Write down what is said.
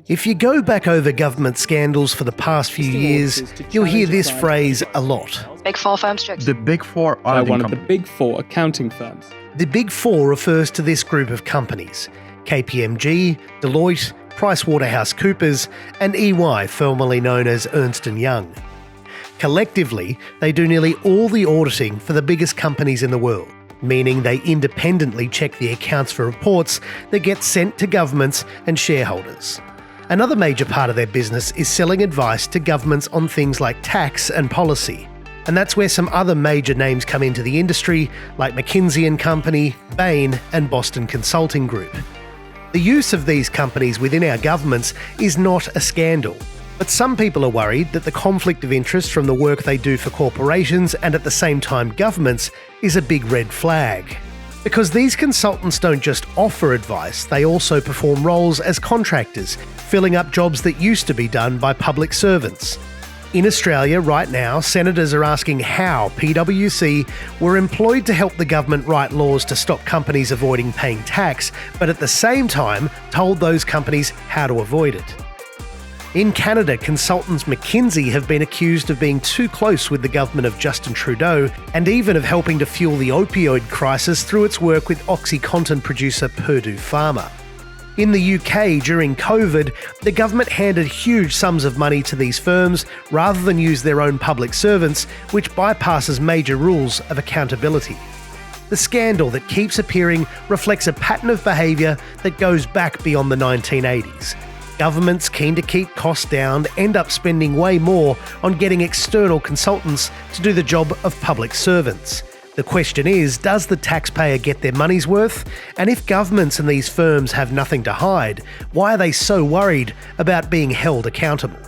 If you go back over government scandals for the past few years, you'll hear this phrase a lot. Big Four firms checks. The Big Four By auditing one of the company. Big Four accounting firms. The Big Four refers to this group of companies: KPMG, Deloitte, PricewaterhouseCoopers, and EY, formerly known as Ernst & Young. Collectively, they do nearly all the auditing for the biggest companies in the world, meaning they independently check the accounts for reports that get sent to governments and shareholders. Another major part of their business is selling advice to governments on things like tax and policy. And that's where some other major names come into the industry, like McKinsey & Company, Bain, and Boston Consulting Group. The use of these companies within our governments is not a scandal, but some people are worried that the conflict of interest from the work they do for corporations and at the same time governments is a big red flag. Because these consultants don't just offer advice, they also perform roles as contractors, filling up jobs that used to be done by public servants. In Australia right now, senators are asking how PwC were employed to help the government write laws to stop companies avoiding paying tax, but at the same time told those companies how to avoid it. In Canada, consultants McKinsey have been accused of being too close with the government of Justin Trudeau and even of helping to fuel the opioid crisis through its work with OxyContin producer Purdue Pharma. In the UK, during COVID, the government handed huge sums of money to these firms rather than use their own public servants, which bypasses major rules of accountability. The scandal that keeps appearing reflects a pattern of behaviour that goes back beyond the 1980s. Governments keen to keep costs down end up spending way more on getting external consultants to do the job of public servants. The question is, does the taxpayer get their money's worth? And if governments and these firms have nothing to hide, why are they so worried about being held accountable?